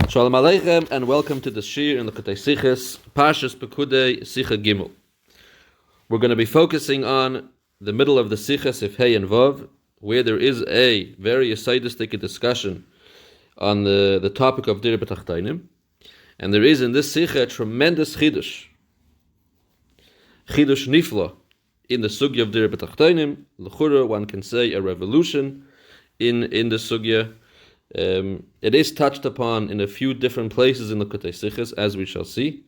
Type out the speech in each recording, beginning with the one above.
Shalom Aleichem, and welcome to the Shiur in Likkutei Sichos, Parshas Pikkudei, Sicha Gimel. We're going to be focusing on the middle of the Sichos, Sif Hey and Vav, where there is a very asidistic discussion on the topic of Dirah Btachtonim, and there is in this Sicha a tremendous chidush nifla in the sugya of Dirah Btachtonim. L'chura, one can say a revolution in the sugya. It is touched upon in a few different places in the Likkutei Sichos, as we shall see.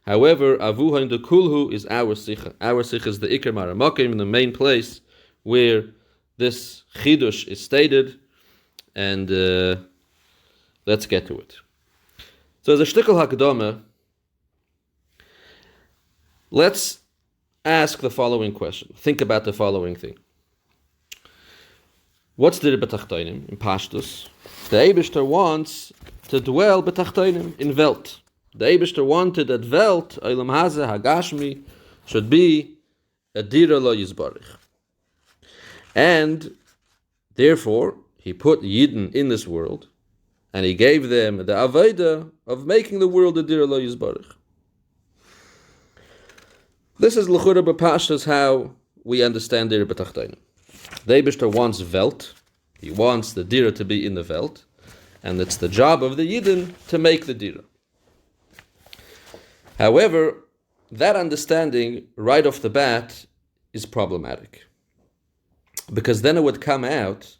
However, Avuha in the Kulhu is our Sicha. Our Sicha is the Iker Maramakim, the main place where this Chidush is stated, and let's get to it. So as a shtickle hakdama, let's ask the following question. Think about the following thing. What's Dirah Btachtonim in Pashtus? The Eibishter wants to dwell Btachtonim in Welt. The Eibishter wanted that Welt, Olam Hazeh, Hagashmi, should be a Dira lo Yizbarich. And therefore, he put Yidden in this world, and he gave them the Aveda of making the world a Dira lo Yizbarich. This is L'chura b'Pashtus how we understand Dirah Btachtonim. The Eibishter wants Welt. He wants the Dira to be in the Welt, and it's the job of the Yidden to make the Dira. However, that understanding right off the bat is problematic, because then it would come out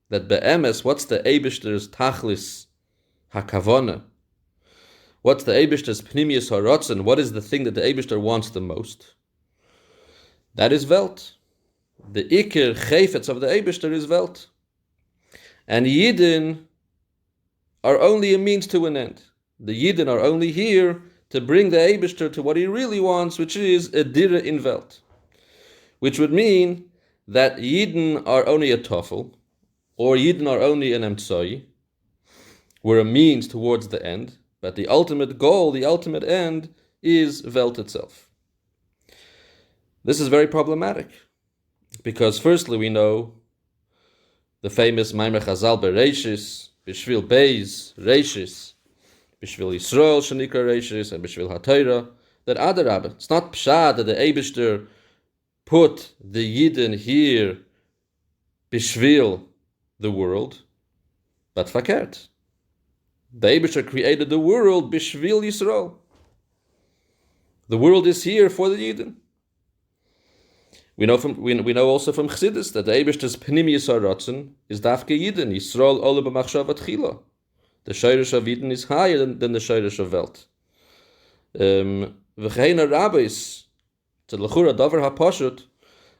that be'emes, what's the Eibishter's tachlis hakavona? What's the Eibishter's pnimius harotzen? What is the thing that the Eibishter wants the most? That is Welt. The Iker Chayfetz of the Eibishter is Welt. And Yidden are only a means to an end. The Yidden are only here to bring the Eibishter to what he really wants, which is a Dira in Welt. Which would mean that Yidden are only a Tofel, or Yidden are only an Emtsoi. We're a means towards the end, but the ultimate goal, the ultimate end, is Welt itself. This is very problematic, because firstly we know the famous Maimer Chazal Bereishis, Bishvil Beis, Reishis, Bishvil Yisrael, Shanikra Reishis, and Bishvil HaTorah, that Adarabah, it's not Pshad that the Eibishter put the Yidden here, Bishvil the world, but Fakert. The Eibishter created the world, Bishvil Yisrael. The world is here for the Yidden. We know also from Chassidus that the Eibishter's Pnimius HaRatzon is Dafke Yidden, Yisrael Ola B'machshava Tchila. The Shirish of Yidden is higher than the Shirish of Welt. V'cheina Rabbis, to L'chura Dover HaPashut,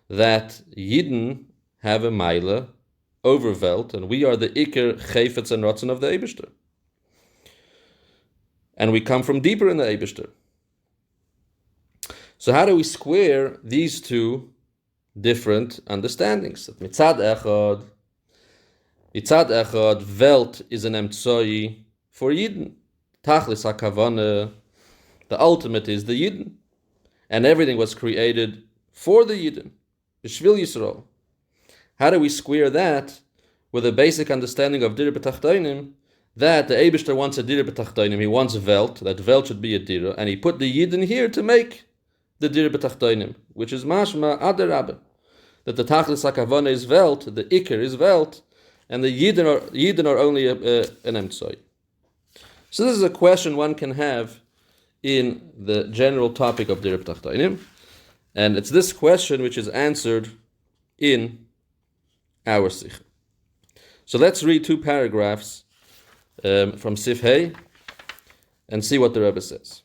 that Yidden have a Meile over Welt, and we are the Iker Chayfetz and Ratzon of the Eibishter. And we come from deeper in the Eibishter. So how do we square these two different understandings? That Mitzad Echad, Welt is an Emtsoi for Yidden. Tachlis HaKavane, the ultimate is the Yidden. And everything was created for the Yidden. B'shvil Yisrael. How do we square that with a basic understanding of Dirah Btachtonim, that the Eibishter wants a Dirah Btachtonim, he wants Welt, that Welt should be a Dira, and he put the Yidden here to make the Dirah Btachtonim, which is mashma adarabah, that the tachlis hakavana is Welt, the Iker is Welt, and the Yidden are only an emtsoi. So this is a question one can have in the general topic of Dirah Btachtonim, and it's this question which is answered in our Sicha. So let's read two paragraphs from Sif Hey and see what the Rebbe says.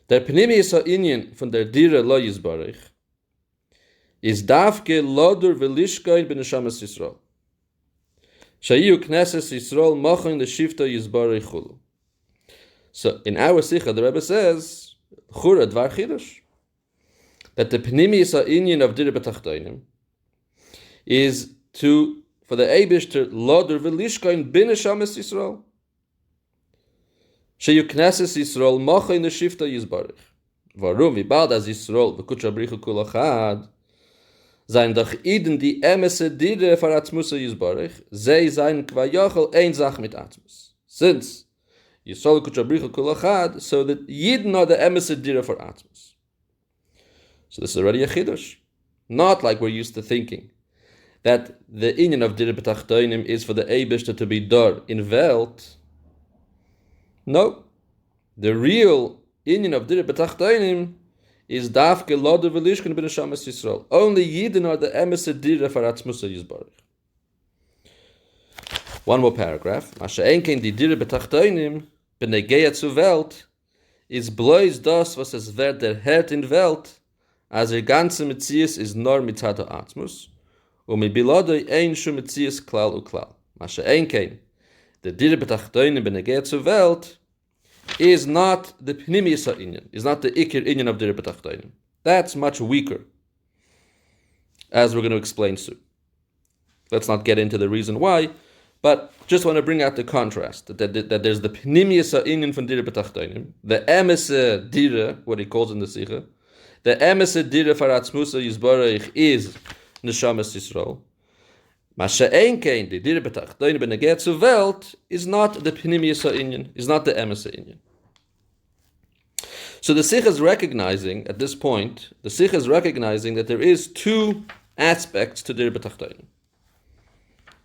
Der Pnimius ha'inyan von der Dira lo Yizbarich is davke lodur v'lishkoin b'neshamas Yisrael. Shayu knesses Yisrael mochen the shifta Yizbarich chulu. So in our Sicha, the Rebbe says, Chura dvar chidush, that the Pnimius ha'inyan of Dirah Btachtonim is for the Eibishter lodur v'lishkoin b'neshamas Yisrael. Shiur Knesses Yisrael mocha in the shifta Yizbarich. Warum? Wie bald as Yisrael v'kutsha brichu kul achad sein doch Iden die emese Dira for Atzmusa Yizbarich, sei sein Kvayachol ein Sach mit Atzmus. Since Yisrael Kuchabrichu Kulachad, so that Yidden are the emes Dirah for Atzmus. So this is already a Chidush. Not like we're used to thinking, that the inyan of Dirah Btachtonim is for the Eibishter to be Dor in Welt. No. The real inyan of Dirah Btachtonim is Dafke Loder Velishkin ben Neshamas Yisrael. Only Yidden are the emes Dirah for Atzmus Yisbarach. One more paragraph. Masha Enkein di Dirah Btachtonim benegea zu Welt is bloß das, was es wird der Herd in Welt, als ganze Metzies is nor mitzad Atzmus, mi bilodoi ein shu Metzies klal u klal. Masha Enkein, the Dirah Btachtonim benegea zu Welt is not the Pnimiyas inyan, is not the Ikir inyan of Dirah Btachtonim. That's much weaker, as we're going to explain soon. Let's not get into the reason why, but just want to bring out the contrast, that there's the Pnimiyas inyan from Dirah Btachtonim, the emes Dirah, what he calls in the Sicha, the emes Dirah for Atzmus Yisbarach is Neshamas Yisrael. Masha Enkein, the Dirah Btachtonim benegea zu Welt, is not the Pnimiyas inyan, is not the emes inyan. So the Sicha is recognizing, at this point, that there is two aspects to Dirah Btachtonim.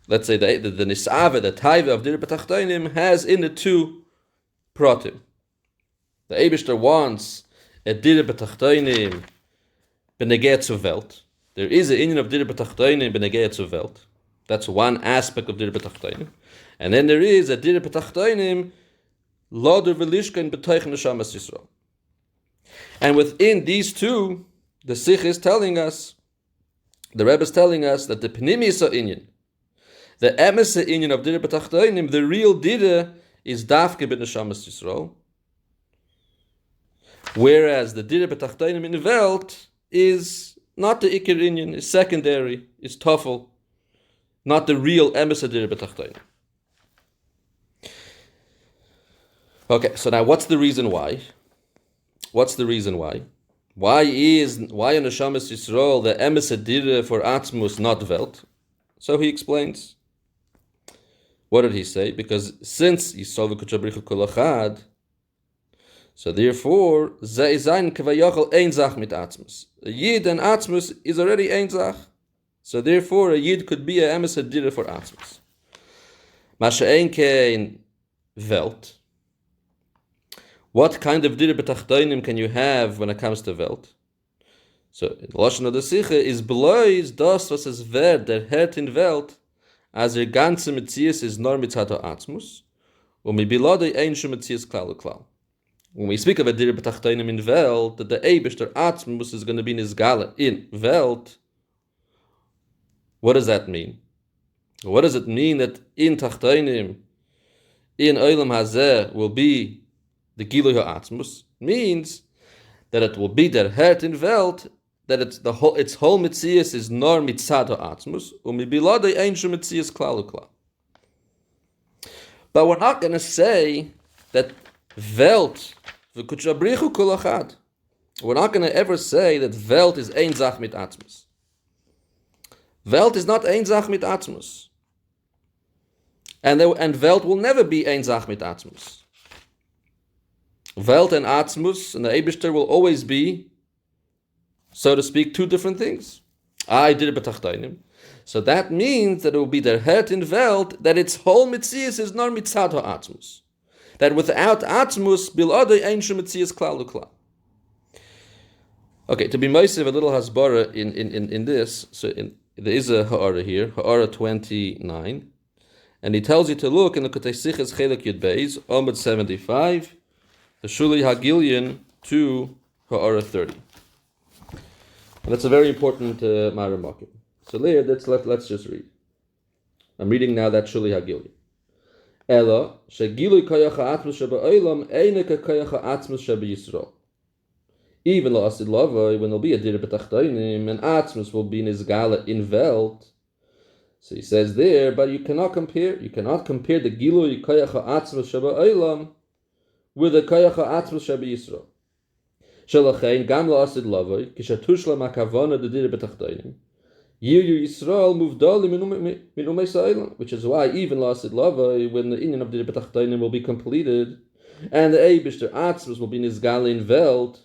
Let's say the Nisave, the Taiva of Dirah Btachtonim has in the two Pratim. The Eibishter wants a Dirah Btachtonim benegea zu Welt. There is an inyan of Dirah Btachtonim benegea zu Welt. That's one aspect of Dirah Btachtonim. And then there is a Dirah Btachtonim Loder Velishkin betach Neshamas Yisrael. And within these two, the Sich is telling us, the Rebbe is telling us that the Pnimiyas inyan, the emes inyan of Dirah Btachtonim, the real Dirah is Dafke ben Neshamas Yisrael, whereas the Dirah Btachtonim in Welt is not the Ikir inyan, is secondary, is Tofel, not the real emes Dirah Btachtonim. Okay, so now what's the reason why? Why in Neshamas Yisrael the emes Dirah for Atzmus not Welt? So he explains. What did he say? Because since Yisrael v'kuchabrichu kolachad, so therefore ze zayin kavayachol ein zach mit Atzmus. A Yid and Atzmus is already ein zach. So therefore a Yid could be a emes Dirah for Atzmus. Masha Enkein Welt. What kind of Dirah Btachtonim can you have when it comes to Welt? So in the Lashon of the Sicha is bloß das, was es wird der Herd in Welt, as ganze Metzies is nor mitzad Atzmus, mi bilodei ein shu Metzies klal u klal. When we speak of a Dirah Btachtonim in Welt, that the Eibishter Atzmus is going to be Nizgala in Welt, what does that mean? What does it mean that in Tachtonim, in Olam Hazeh, will be the Gilui HaAtzmus? Means that it will be der Herd in Welt, that its whole Metzies is nor mitzad ha'atzmus, mi biladei ein shu Metzies klal u klal. But we're not going to say that Welt v'kuchabrichu kulachad. We're not going to ever say that Welt is ein zach mit Atzmus. Welt is not ein zach mit Atzmus. And Welt will never be ein zach mit Atzmus. Welt and Atzmus and the Eibishter will always be, so to speak, two different things. I did it Btachtonim. So that means that it will be der Herd in Welt, that its whole Metzies is nor mitzad ha'atzmus. That without Atzmus, biladei ein shu Metzies klal u klal. Okay, to be meisev a little hasbara in this, so there is a ha'ara here, ha'ara 29, and he tells you to look in the Likkutei Sichos Chelek Yud Beis, Omid 75, the Shuli Hagilion to ha'ara 30. And that's a very important Maramakim. So there, let's just read. I'm reading now that Shuli Hagilion. Ela shegilui koyach ha'atzmus sheba'olam eine koyach ha'atzmus shebeYisrael. Even lo asid lavoi, when there'll be a Dirah Btachtonim, and Atzmus will be nizgala in Welt. So he says there, but you cannot compare the Gilui Koyach HaAtzmus Sheba'olam with the Koyach HaAtzmus Shebe'Yisrael. Shelachein gam lo asid lavoi, kishatushlam hakavona the Dirah Btachtonim. Yiyu Yisrael muvdali min umei sa'olam, which is why even lo asid lavoi, when the inyan of the Dirah Btachtonim will be completed, and the Eibishter Atzmus will be Nizgal in Welt.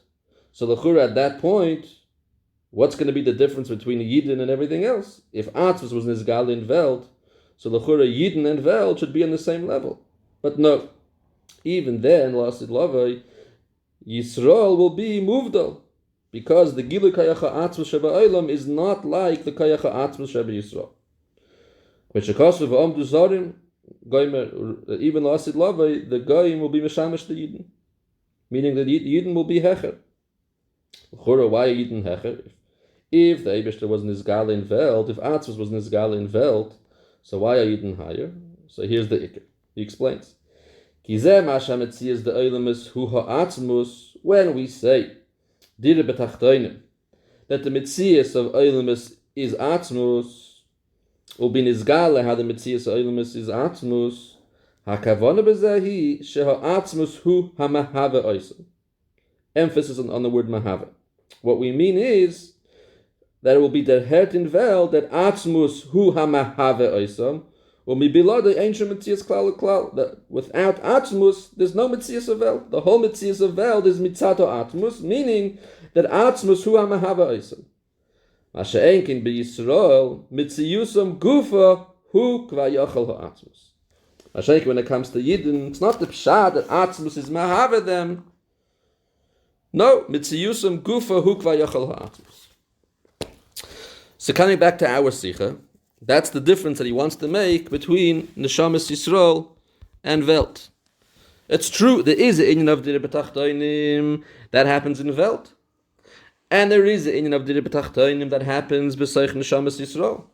So L'chura at that point, what's going to be the difference between Yidden and everything else? If Atzmus was Nizgal in Welt, so L'chura Yidden and Welt should be on the same level. But no, even then, Lasid Lavai, Yisrael will be Muvdal, because the Gilu Kayacha Atzmus Sheba Olam is not like the Kayacha Atzmus Sheba Yisrael. Which Shekasu V'Amdu Zarim, even Lasid Lavai, the Goyim will be Meshamish the Yidden, meaning that Yidden will be Hecher. Why Yidden Hecher? If the Eibishter was Nizgal in Welt, if Atzmus was Nizgal in Welt, so why are Yidden higher? So here's the Iker. He explains. When we say Dirah Btachtonim, that the Metzias of Eilemus is Atzmus, or bin Izgale, how the Metzias of Eilemus is Atzmus, HaKavana B'zahi, Sheha Atzmus hu HaMahava Oisam. Emphasis on the word Mahava. What we mean is that it will be the hert in Vel, that Atzmus hu HaMahava Oisam, or Mibila the ancient Metzias Klal Klal, that without Atzmus, there's no Metzias of Vel. The whole Metzias of Vel is Mitzato Atzmus, meaning that Atzmus hu HaMahava Oisam. Masha'enkin b'Yisrael, Mitziyusam Gufa hu Kva Yachal HaAtzmus. Masha'enkin, when it comes to Yidden, it's not the Pshad that Atzmus is Mahava them. No, Mitziyusam Gufa hu Kva Yachal HaAtzmus. So coming back to our Sicha, that's the difference that he wants to make between Neshamas Yisrael and Welt. It's true, there is an inyan of Dirah Btachtonim that happens in Welt. And there is an inyan of Dirah Btachtonim that happens b'soich Neshamas Yisrael.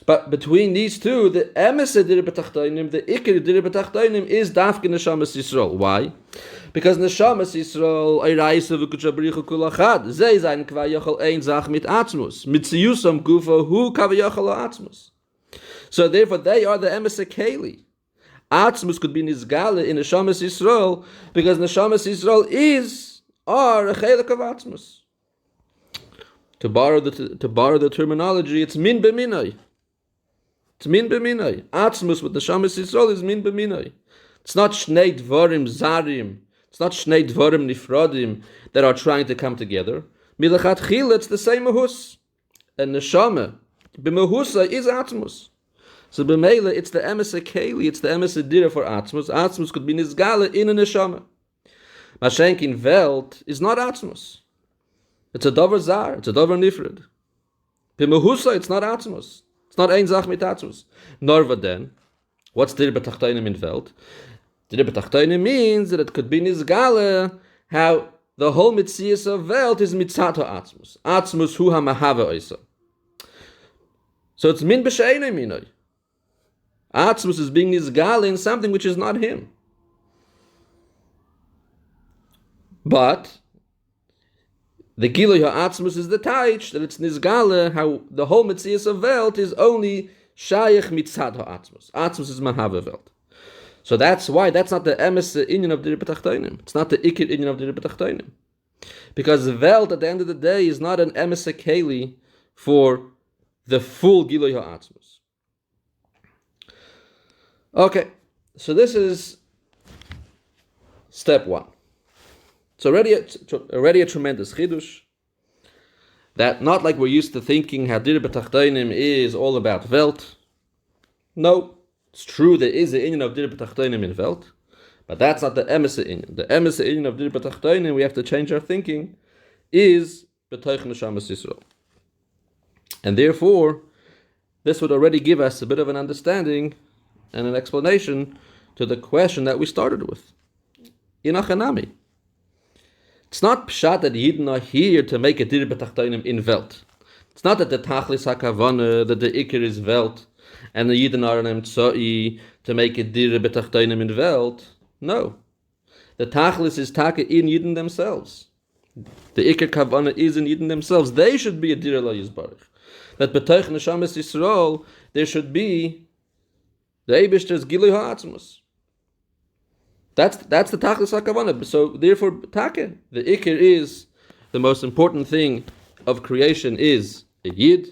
But between these two, the emes of Dirah Btachtonim, the ikir of Dirah Btachtonim is dafke Neshamas Yisrael. Why? Because Neshamas Yisrael, Eiraisa v'kuchabrichu kulachad, zeh zayin kva yochel ein zach mit atzmus, mitziyusam gufa hu kva yochel atzmus. So therefore, they are the emes keli. Atzmus could be nizgale in Neshamas Yisrael, because Neshamas Yisrael are a chelik of atzmus. To borrow the terminology, it's min b'minai. It's min b'minai. Atzmus with Neshamas Yisrael is min b'minai. It's not shnei dvarim zarim. It's not shnei dvarim nifradim that are trying to come together. Milachat chila, it's the same mahus. And neshama, b'mahusa is atzmus. So b'meila, it's the emes keli, it's the emes dira for atzmus. Atzmus could be nizgala in a neshama. Mashenkin Welt is not atzmus. It's a davar zar, it's a davar nifrad. B'mahusa, it's not atzmus. It's not ein zach mit atzmus. Norva then, what's Dirah Btachtonim in Welt? Dirah Btachtonim means that it could be nizgale, how the whole mitzias of Welt is mitzato atzmus. Atzmus hu ha-mahava oisa. So it's min b'she'enei minoi. Atzmus is being nizgale in something which is not him. But the Gilu ha'atzmus is the taich, that it's nizgale, how the whole mitzias of Welt is only shayach mitzad ha'atzmus. Atzmus is mahava Welt. So that's why that's not the emes inyan of Dirah Btachtonim. It's not the ikir inyan of Dirah Btachtonim. Because the Welt at the end of the day is not an emes keli for the full Gilu ha'atzmus. Okay, so this is step one. It's already a tremendous chidush. That not like we're used to thinking how Dirah Btachtonim is all about Welt. No, it's true there is an inyan of Dirah Btachtonim in Welt, but that's not the emes inyan. The emes inyan of Dirah Btachtonim, we have to change our thinking, is betach Neshamas Yisrael. And therefore, this would already give us a bit of an understanding and an explanation to the question that we started with. Inachanami. It's not pshat that Yidden are here to make a Dirah Btachtonim in Welt. It's not that the Tachlis HaKavana, that the Iker is Welt, and the Yidden are an Emtsoi to make a Dirah Btachtonim in Welt. No. The Tachlis is Taka in Yidden themselves. The Iker Kavana is in Yidden themselves. They should be a Dirah La Yizbarach. That B'toich Neshamas Yisrael, there should be the Eibishter's Gilu HaAtzmus. That's the Tachlis HaKavana. So therefore, Taka, the Iker is the most important thing of creation is a Yid,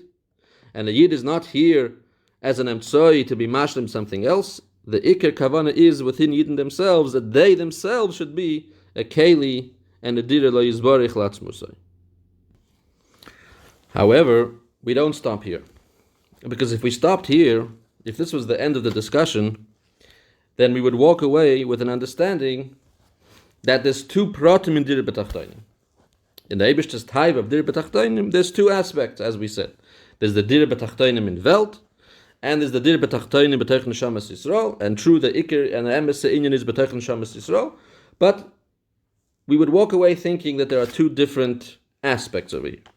and a Yid is not here as an Emtsoi to be mashlim something else. the Iker Kavana is within Yidden themselves, that they themselves should be a Keli and a Dirah Lo Yizbarich Latzmusai. However, we don't stop here. Because if we stopped here, if this was the end of the discussion, then we would walk away with an understanding that there's two pratim in Dirah Btachtonim. In the Eibishter's type of Dirah Btachtonim, there's two aspects, as we said. There's the Dirah Btachtonim in Welt, and there's the Dirah Btachtonim betach Neshamas Yisrael, and true, the Iker and the Emes Inyan is betach Neshamas Yisrael, but we would walk away thinking that there are two different aspects of it.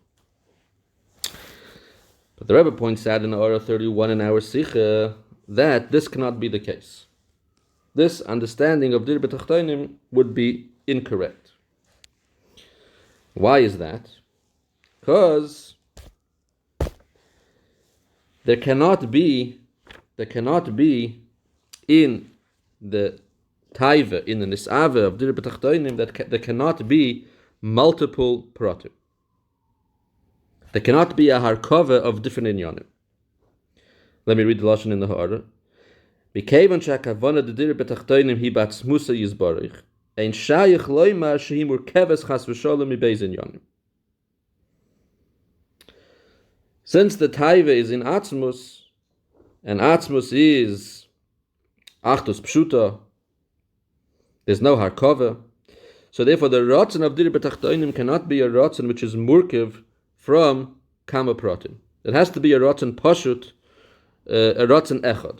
But the Rebbe points out in Orah 31 in our Sicha that this cannot be the case. This understanding of Dirah Btachtonim would be incorrect. Why is that? Because there cannot be in the taiva, in the nisave of Dirah Btachtonim, that there cannot be multiple pratim. There cannot be a harkova of different inyanim. Let me read the lashon in the Ha'ara. B'kevan shakavana de Dirah Btachtonim hi batzmusa yizbarich, ein shayich loymar shehi murkeves chas v'sholem mibeis inyanim. Since the taiva is in atzmus, and atzmus is achtus pshuta, there's no harkova, so therefore the rotzen of Dirah Btachtonim cannot be a rotzen which is murkev from kama pratim. It has to be a rotzen pashut, a rotzen echad.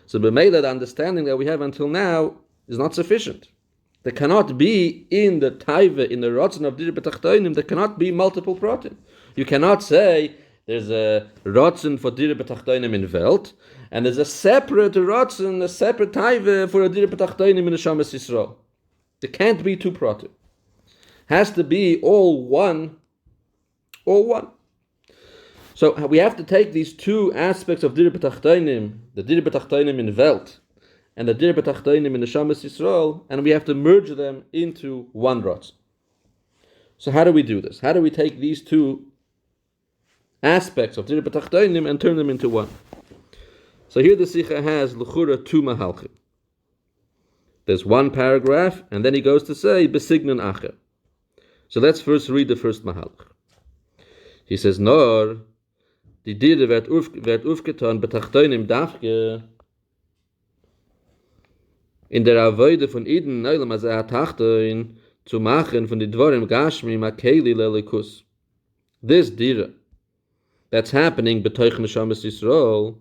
So b'meila, the understanding that we have until now is not sufficient. There cannot be in the taiva, in the rotzen of Dirah Btachtonim, there cannot be multiple pratim. You cannot say there's a rotzen for Dirah Btachtonim in Welt, and there's a separate rotzen, a separate taiva for a Dirah Btachtonim in Neshamas Yisrael. There can't be two pratim. Has to be all one. All one. So we have to take these two aspects of Dirah Btachtonim, the Dirah Btachtonim in Welt, and the Dirah Btachtonim in Neshamas Yisrael, and we have to merge them into one rotzen. So how do we do this? How do we take these two aspects of Dirah Btachtonim and turn them into one? So here the Sicha has l'chura two mahalchim. There's one paragraph, and then he goes to say besignan acher. So let's first read the first mahalch. He says, Nor, die Dirah wird aufgetan Btachtonim dafke in der Avoide von Eden Neulam als Tachtoin zu machen von die Dvorim Gashmi Makeli Lelikus. This Dirah that's happening betach Neshamas Yisrael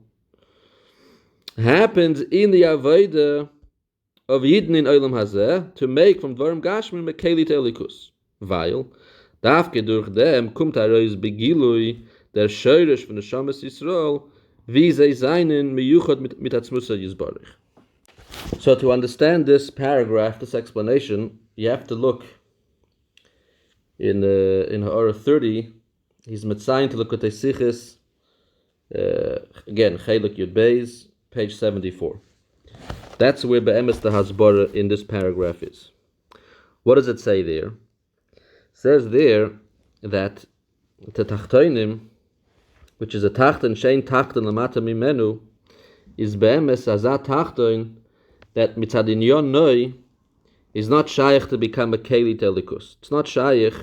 happens in the Avoide of Eden in Olam Hazeh to make from Dvorim Gashmi Makeli Lelikus. Weil Dafke durch dem kommt heraus begilui der Sheurish von Neshamas Yisrael wie sie seinen miyuchad mit atzmusa yizbarich. So to understand this paragraph, this explanation, you have to look in Ha'ara 30. He's mitzayin to Likkutei Sichos, again Chelik Yud Beis, page 74. That's where be'emes the hasbara in this paragraph is. What does it say there? Says there that the Tachtonim, which is a Tachton, Shein Tachton Lamata Mimenu, is be'emes azat Tachton that mitzad inyon noi is not shaykh to become a Keli Telikus. It's not shaykh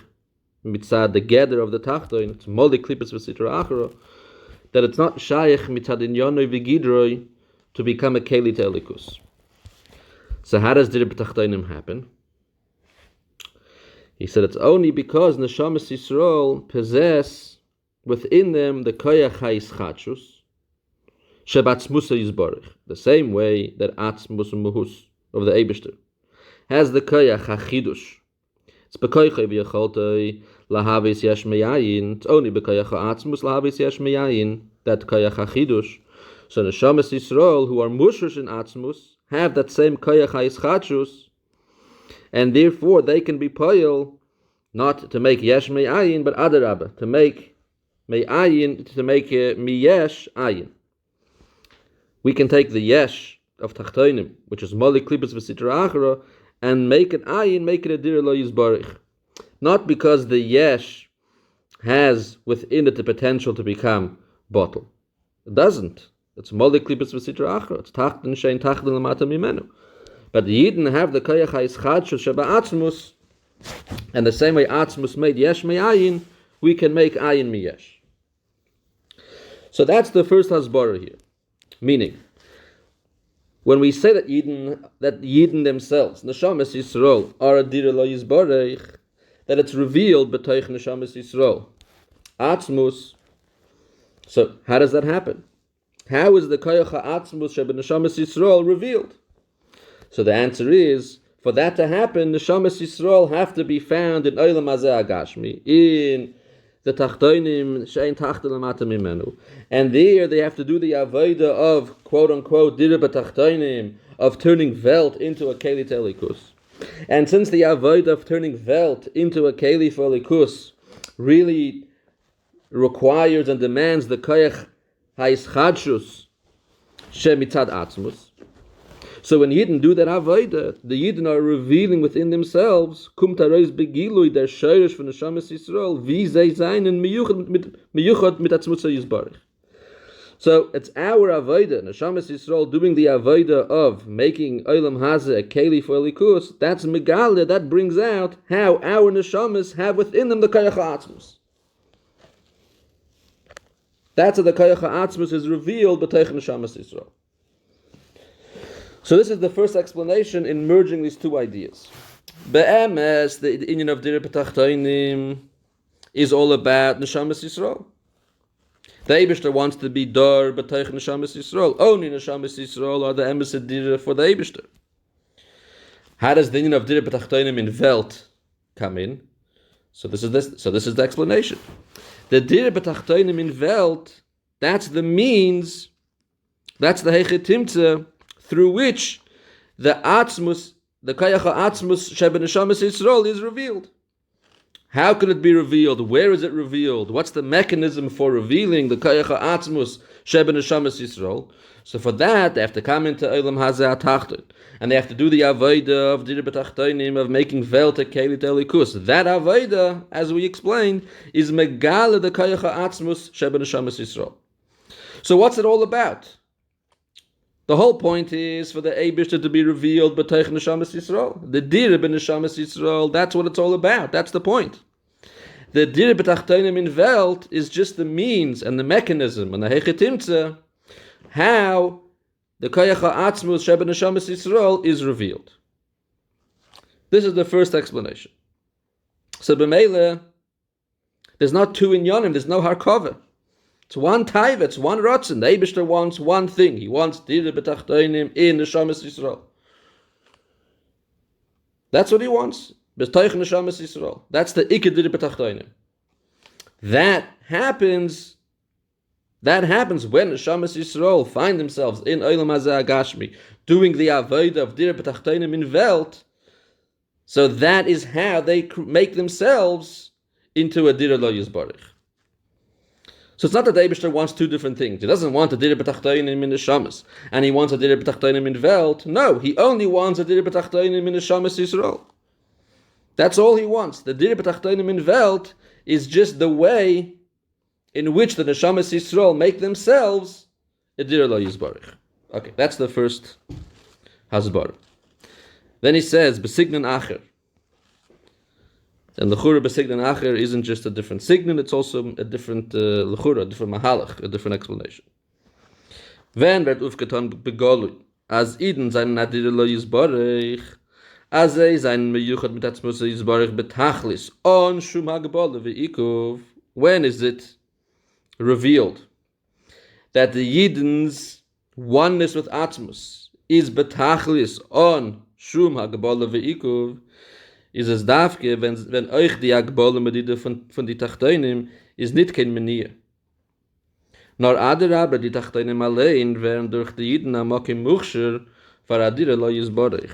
mitzad the gather of the Tachton, it's Moli Klippus V'Sitra Achara, that it's not shaykh mitzad inyon noi v'gidroi to become a Keli Telikus. So how does Dirah Btachtonim happen? He said it's only because Neshamas Yisrael possess within them the koyach ha'yischachus shebatzmusa yizbarich, the same way that atzmus muhus of the Eibishter has the koyach ha'chidush. It's bekoyche v'yacholtei lahavis yesh meyayin. It's only bekoyach ha'atzmus lahavis yesh meyayin, that koyach ha'chidush. So Neshamas Yisrael who are mushrish in atzmus have that same koyach ha'yischachus, and therefore they can be poyel not to make yesh me'ayin, but adarabah, to make me'ayin, to make miyesh ayin. We can take the yesh of Tachtonim, which is Moli Klippus V'Sitra Achara, and make it ayin, make it a Dirah Lo Yizbarich. Not because the yesh has within it the potential to become bottle. It doesn't. It's molik klipus v'sitra achra. It's tachton shein tachton lamata mimenu. But the Yidden have the koyach ha'yischadshus sheba atzmus, and the same way atzmus made yesh me'ayin, we can make ayin miyesh. So that's the first hasbara here. Meaning, when we say that Yidden themselves, Neshamas Yisrael, are a Dirah lo yizbarech, that it's revealed betach Neshamas Yisrael. Atzmus. So how does that happen? How is the koyach ha'atzmus sheba Neshamas Yisrael revealed? So the answer is, for that to happen, Neshamas Yisrael have to be found in Olam Hazeh Agashmi, in the Tachtonim she'ein tachton lamata mimenu, and there they have to do the avodah of quote unquote Dirah Btachtonim, of turning velt into a keli telikus. And since the avodah of turning velt into a keli for likus really requires and demands the koyach ha'yischadshus shemitzad atzmus, so when Yidden do that avodah, the Yidden are revealing within themselves kum tarois begilui der sheirish von Neshamas Yisrael wie zij sein and miyuchad mit atzmus yizbarich. So it's our avodah, Neshamas Yisrael doing the avodah of making Olam Hazeh a keli for likus. That's megala, that brings out how our Neshamas have within them the koyach ha'atzmus. That's how the koyach ha'atzmus is revealed b'teich Neshamas Yisrael. So this is the first explanation in merging these two ideas. Be'emes, the union of Dirah Btachtonim is all about Neshamas Yisrael. The Eibishter wants to be Dar B'teich Neshamas Yisrael. Only Neshamas Yisrael are the emes Dirah for the Eibishter. How does the union of Dirah Btachtonim in Welt come in? So this is the explanation. The Dirah Btachtonim in Welt, that's the means, that's the Hechetimtze, through which the atzmus, the koyach ha'atzmus sheba Neshamas Yisrael is revealed. How could it be revealed? Where is it revealed? What's the mechanism for revealing the koyach ha'atzmus sheba Neshamas Yisrael? So for that, they have to come into Olam Hazeh Tachton, and they have to do the avodah of Dirah Btachtonim, of making velt a keli telikus. That avodah, as we explained, is megala the koyach ha'atzmus sheba Neshamas Yisrael. So what's it all about? The whole point is for the Eibishter to be revealed b'teich Neshamas Yisrael. The Dirah b'Neshamas Yisrael, that's what it's all about. That's the point. The Dirah B'Tachtonim in Welt is just the means and the mechanism and the Hechetimtze how the koyach ha'atzmus sheba Neshamas Yisrael is revealed. This is the first explanation. So b'meile, there's not two inyanim, there's no harkava. It's one taiva, it's one rotzen. The Eibishter wants one thing. He wants Dirah B'Tachtonim in Neshamas Yisrael. That's what he wants. B'teich Neshamas Yisrael. That's the Ikar Dirah B'Tachtonim. That happens when Neshamas Yisrael find themselves in Olam Hazeh Agashmi, doing the avodah of Dirah B'Tachtonim in Welt. So that is how they make themselves into a Dirah lo yizbarich. So it's not that the Eibishter wants two different things. He doesn't want a Dirah B'Tachtonim in Neshamas, and he wants a Dirah B'Tachtonim in Welt. No, he only wants a Dirah B'Tachtonim in Neshamas Yisrael. That's all he wants. The Dirah B'Tachtonim in Welt is just the way in which the Neshamas Yisrael make themselves a Dirah lo yizbarich. Okay, that's the first hasbar. Then he says, B'signan acher. And l'chura b'signan acher isn't just a different signan, it's also a different l'chura, a different mahalach, a different explanation. When werd ufgetan begolui, as Eden sein Dirah lo yizbarich, as sein meyuchad mit atzmus yizbarich betachlis, on shum hagabol ve'ikuv. When is it revealed that the Yidden's oneness with atzmus is betachlis on shum hagabol ve'ikuv? Is es dafke, wenn euch die Agbole medide von die Tachtonim ist nicht kein Menier. Nor aber die Tachtonim allein werden durch die Yidden am Mokim Muchsher for a Dirah lo yizbarich.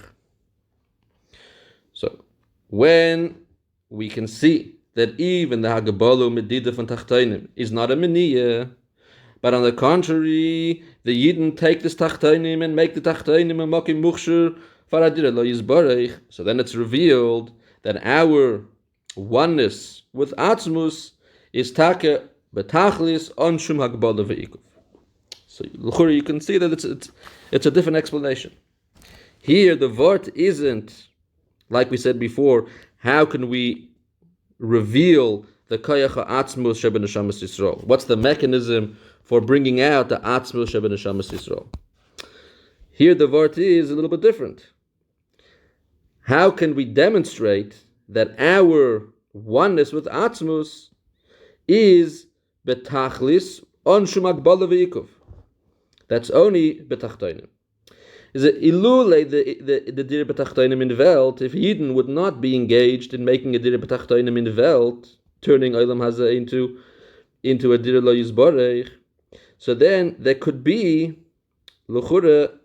So, when we can see that even the Hagabolu medide von Tachtonim is not a Menier, but on the contrary, the Yidden take this Tachtonim and make the Tachtonim a Mokim Muchsher for a Dirah lo yizbarich. So then it's revealed that our oneness with Atzmus is take betachlis on shum hagbala ve'ikuv. So you can see that it's a different explanation. Here the vort isn't, like we said before, how can we reveal the koyach ha'atzmus shebenashamas Yisrael? What's the mechanism for bringing out the atzmus shebenashamas Yisrael? Here the vort is a little bit different. How can we demonstrate that our oneness with atzmus is betachlis on shumak bala ve'ikuv? That's only betachtonim. Is it ilule the Dirah Btachtonim in the Welt, if Yidden would not be engaged in making a Dirah Btachtonim in the Welt, turning Olam Hazeh into a Dirah Lo Yisborech, so then there could be l'chura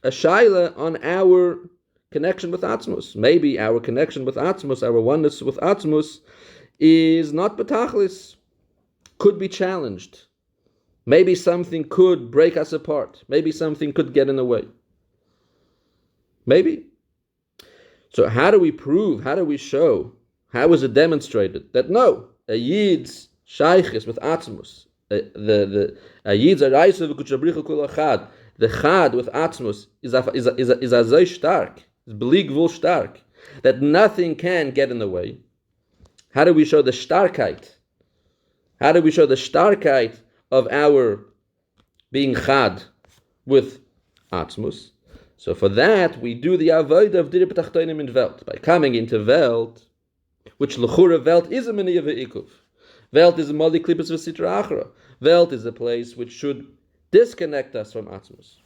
a shaila on our connection with Atzmus. Maybe our connection with Atzmus, our oneness with Atzmus, is not betachlis, could be challenged. Maybe something could break us apart. Maybe something could get in the way. Maybe. So how do we prove, how do we show, how is it demonstrated that no, a Yid's shaychis with Atzmus, a Yid's araisa v'kutshabricha kul achad, the chad with Atzmus is azay stark, is beligvul stark, that nothing can get in the way. How do we show the starkheit? How do we show the starkheit of our being chad with Atzmus? So for that, we do the avodah of Dirah Btachtonim in Welt. By coming into Welt, which l'chura Welt is a meniyah ve'ikuv. Welt is a mali klippus v'sitra achra. Welt is a place which should disconnect us from Atzmus.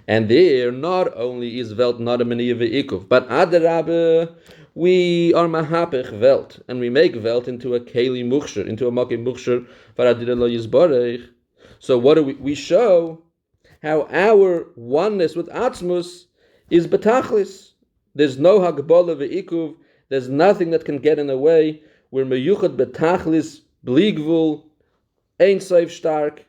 And there, not only is Welt not a meniyah ve'ikuv, but adarabah, we are mahapech Welt, and we make Welt into a keli muchsher, into a maki muchsher, v'adirah lo yizborech. So what do we show? How our oneness with Atzmus is betachlis. There's no hagbala ve'ikuv. There's nothing that can get in the way. We're meyuchad betachlis, bligvul, ein sof stark.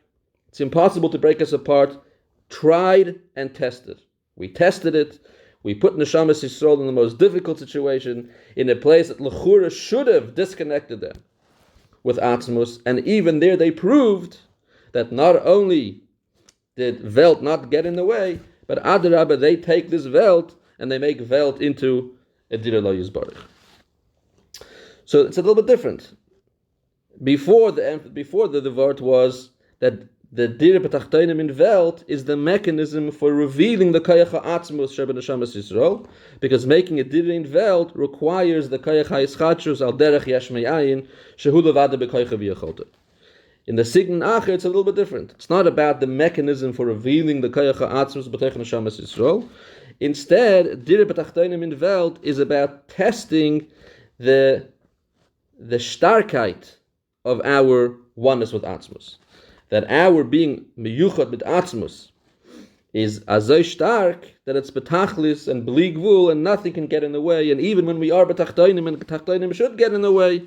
It's impossible to break us apart. Tried and tested. We tested it. We put Neshamas Yisrael in the most difficult situation, in a place that l'chura should have disconnected them with Atzmus, and even there they proved that not only did Welt not get in the way, but adarabah, they take this Welt and they make Welt into a Dirah Lo Yisborech. So it's a little bit different. Before the word was that the Dirah Btachtonim in Welt is the mechanism for revealing the koyach ha'atzmus shebenashamas Yisrael, because making a Dirah in Welt requires the koyach ha'yischadshus al derech yesh me'ayin shehu levada b'koyach v'yacholta. In the Sign Acher, it's a little bit different. It's not about the mechanism for revealing the koyach ha'atzmus b'tech neshamas Yisrael. Instead, Dirah Btachtonim in Welt is about testing the starkheit of our oneness with Atzmus. That our being meyuchad mit Atzmus is azay stark that it's betachlis and bligvul and nothing can get in the way. And even when we are betachtonim, and betachtonim should get in the way,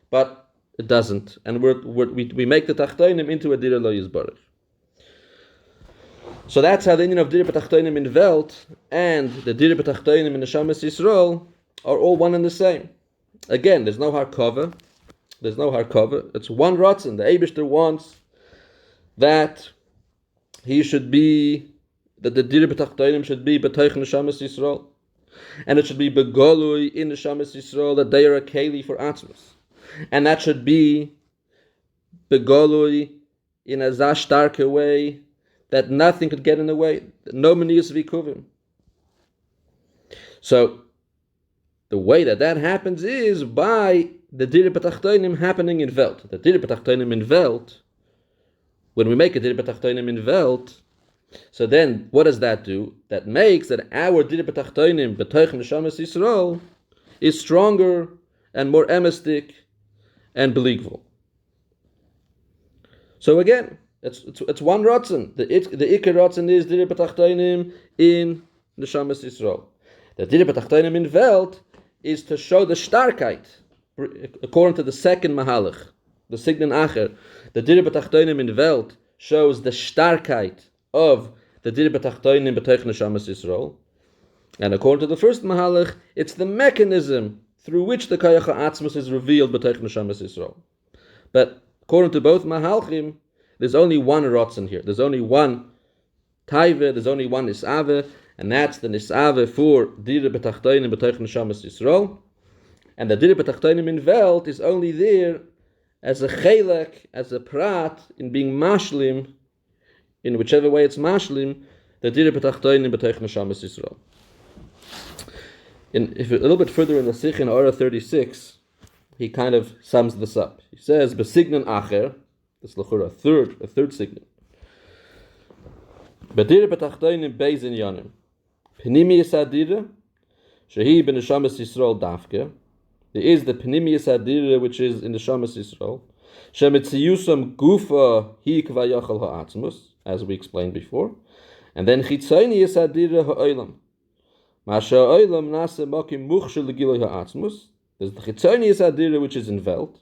but it doesn't, and we make the tachtonim into a Dirah Lo Yisborech. So that's how the union of Dirah Btachtonim in Welt and the Dirah Btachtonim in Neshamas Yisrael are all one and the same. Again, there's no harkava. It's one ratzon. The Eibishter wants that the Dirah Btachtonim should be betach Neshamas Yisrael, and it should be begolui in Neshamas Yisrael that they are a keli for Atzmus. And that should be begolui in a zashtarke way that nothing could get in the way, no meniyus v'ikuvim. So the way that happens is by the Dirah Btachtonim happening in Welt. The Dirah Btachtonim in Welt, when we make a Dirah Btachtonim in Welt, so then what does that do? That makes that our Dirah Btachtonim b'toich neshamas Yisrael is stronger and more emestic and believable. So again, it's one ratzon. The ikar ratzon is Dirah Btachtonim in neshamas Yisrael. The Dirah Btachtonim in Welt is to show the starkheit, according to the second mahalach, the Sign Acher. The Dirah Btachtonim in Welt shows the starkheit of the Dirah Btachtonim b'toich neshamas Yisrael, and according to the first mahalach, it's the mechanism through which the koyach ha'atzmus is revealed b'toich neshamas Yisrael. But according to both mahalchim, There's only one rotzen here. There's only one taive, there's only one nisave, and that's the nisave for Dirah Btachtonim betach Neshamos Yisrael. And the Dirah Btachtonim in Welt is only there as a chelek, as a prat, in being mashlim, in whichever way it's mashlim, the Dirah Btachtonim betach Neshamos Yisrael. If a little bit further in the Sikh in Orah 36, he kind of sums this up. He says, "Besignan acher," this l'chura, a third signan. "B'dirah b'tachtonim beis inyanim, pnimiyus adira, shehi b'neshamas Yisrael dafke." There is the pnimiyus adira, which is in the Neshamas Yisrael. Shemitziyusam gufa hi kvayachal ha'atzmus, as we explained before, and then chitzoniyus adira ha'olam. Masha ha'olam nase makim muchshel l'giloi ha'atzmus. There's the chitzoniyus adira, which is in Welt.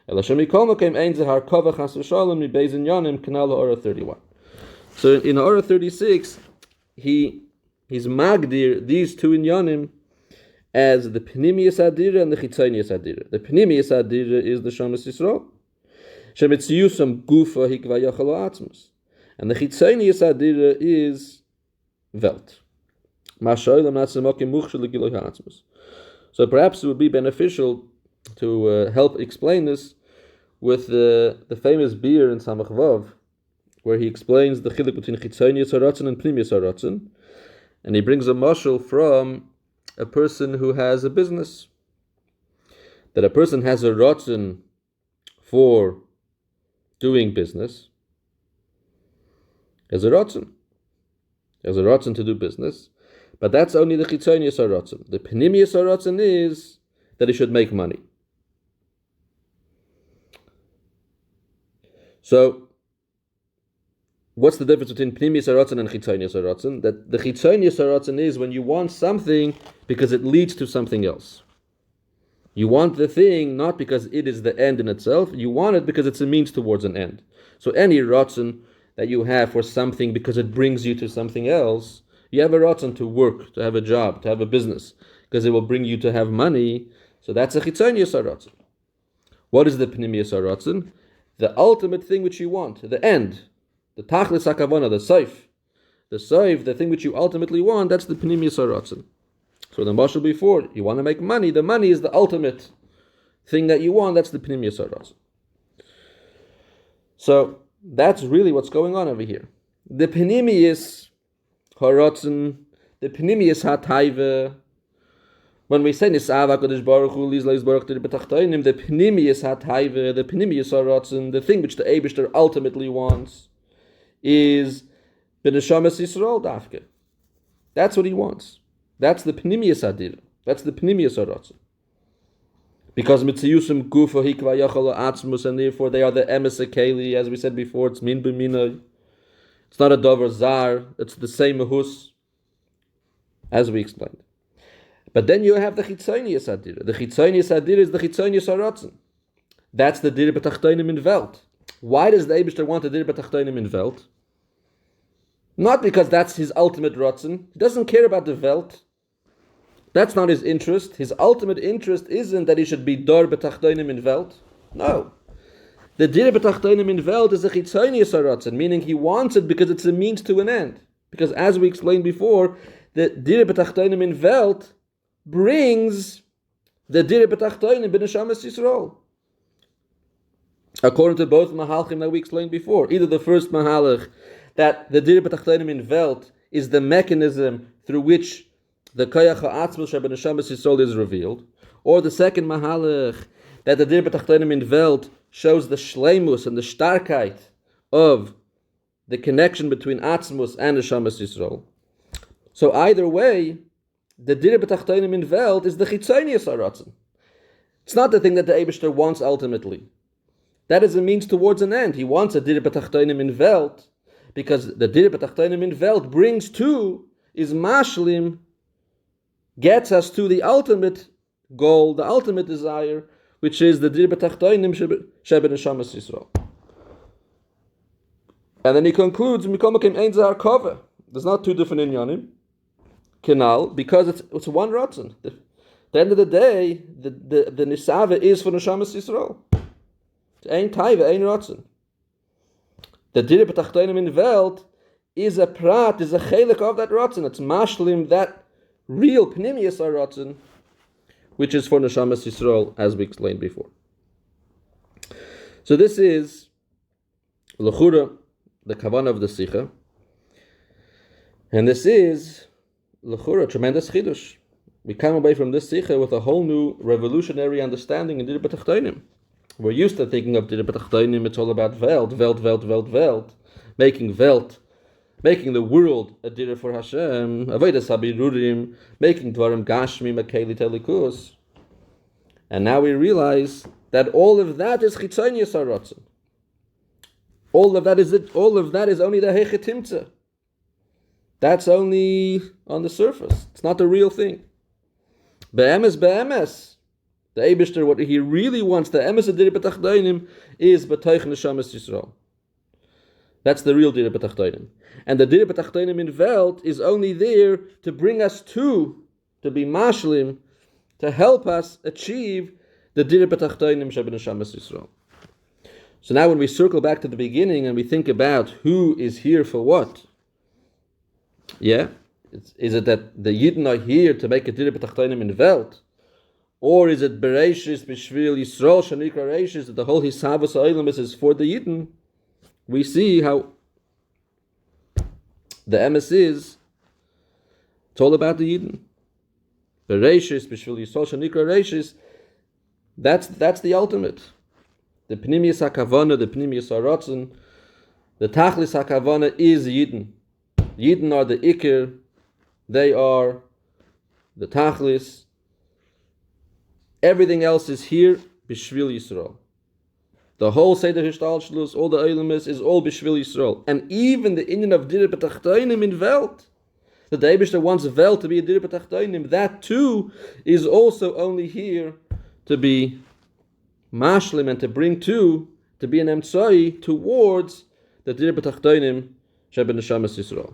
Elashemi kol makim ein zehar kavach has v'shalom mi beis inyanim kanal ha'orah 31. So in Orah 36, he's magdir these two inyanim as the Pnimiyus Adira and the Chitzonius Adira. The Pnimiyus Adira is the Shamas Yisrael. Shemitziyusam Gufa Hikvayachalo Atzmus. And the Chitzonius Adira is Welt. So perhaps it would be beneficial to help explain this with the famous beer in Samach Vav, where he explains the chiluk between Chitzonius Haratzon and Pnimiyus Haratzon, and he brings a mashal from a person who has a business. That a person has a ratzon for doing business, has a ratzon to do business, but that's only the Chitzonius Haratzon. The Pnimiyus Haratzon is that he should make money. So, what's the difference between Pnimiyus Haratzon and Chitzonius Haratzon? That the Chitzonius Haratzon is when you want something because it leads to something else. You want the thing not because it is the end in itself, you want it because it's a means towards an end. So any Ratzon that you have for something because it brings you to something else, you have a Ratzon to work, to have a job, to have a business, because it will bring you to have money, so that's a Chitzonius Haratzon. What is the Pnimiyus Haratzon? The ultimate thing which you want, the end. The tachlis hakavana, the soif, the thing which you ultimately want, that's the pnimiyus haratzon. So the mashal before, you want to make money, the money is the ultimate thing that you want, that's the pnimiyus haratzon. So that's really what's going on over here. The pnimiyus haratzon, the pnimiyus hataiva, when we say nisava kodesh baruch hu lizla baruch Dirah Btachtonim, the pnimiyus hataiva, the pnimiyus haratzon, the thing which the Eibishter ultimately wants, is b'neshamas Yisrael dafke. That's what he wants. That's the pnimiyus adira. That's the pnimiyus haratzon. Because mitziyusum gufa hikva yachal atzmus, and therefore they are the emes akeli, as we said before. It's min b'minay. It's not a davar zar. It's the same mahus, as we explained. But then you have the chitzonius adira. The chitzonius adira is the chitzonius haratzon. That's the Dirah Btachtonim in Welt. Why does the Eibishter want the Dirah Btachtonim in Welt? Not because that's his ultimate rotzen. He doesn't care about the Welt. That's not his interest. His ultimate interest isn't that he should be Dirah Btachtonim in Welt. No. The Dirah Btachtonim in Welt is a Chitzonius Haratzon, meaning he wants it because it's a means to an end. Because as we explained before, the Dirah Btachtonim in Welt brings the Dirah Btachtonim b'neshamas Yisrael. According to both mahalchim that we explained before, either the first mahalach, that the Dirah Btachtonim in Welt is the mechanism through which the koyach ha'atzmos shebenashamas Yisrael is revealed, or the second mahalach, that the Dirah Btachtonim in Welt shows the shleimus and the starkheit of the connection between atzmos and neshamas Yisrael. So either way, the Dirah Btachtonim in Welt is the chitzonius haratzon. It's not the thing that the Eibishter wants ultimately. That is a means towards an end. He wants a Dirah Btachtonim in Welt because the Dirah Btachtonim in Welt brings to, is mashlim, gets us to the ultimate goal, the ultimate desire, which is the Dirah Btachtonim sheben neshamas Yisrael. And then he concludes, there's not two different inyanim, kenal, because it's one ratzon. At the end of the day, the nisava is for neshamas Yisrael. Ein taiva, ein ratzon. The Dirah Btachtonim in Welt is a prat, is a chelik of that rotzen. It's mashlim, that real pnimius rotzen, which is for Neshamas Yisrael, as we explained before. So this is l'chura, the kavanah of the Sicha, and this is l'chura, tremendous chidush. We come away from this Sicha with a whole new revolutionary understanding in Dirah Btachtonim. We're used to thinking of Dirah Btachtonim, it's all about Welt, making the world a Dirah for Hashem, avodas habirurim, making dvarim gashmi makeli telikus. And now we realize that all of that is chitzonius haratzon. All of that is it. All of that is only the hechetimtza. That's only on the surface. It's not the real thing. Be'emes. The Eibishter, what he really wants, the emes of Dirah Btachtonim, is betach neshamas Yisrael. That's the real Dirah Btachtonim. And the Dirah Btachtonim in Welt is only there to bring us to be mashlim, to help us achieve the Dirah Btachtonim sheben neshamas Yisrael. So now when we circle back to the beginning and we think about who is here for what, is it that the Yidden are here to make a Dirah Btachtonim in Welt? Or is it Bereishis B'Shvil Yisrael Shanikra Reishis, that the whole Hisavos Oilam is for the Yidden? We see how the emes is, it's all about the Yidden. Bereishis B'Shvil Yisrael Shanikra Reishis, that's the ultimate. The Pnimius HaKavana, the Pnimius HaRatzon, the Tachlis HaKavana is Yidden. Yidden are the Iker, they are the Tachlis. Everything else is here, B'Shvil Yisrael. The whole Seder Hishtalshlus, all the Eilemis, is all B'Shvil Yisrael. And even the Indian of Dirah Btachtonim in Welt, the Eibishter wants Welt to be a Dirah Btachtonim, that too is also only here to be mashlim and to bring to be an emtsai towards the Dirah Btachtonim sheben neshamas Yisrael.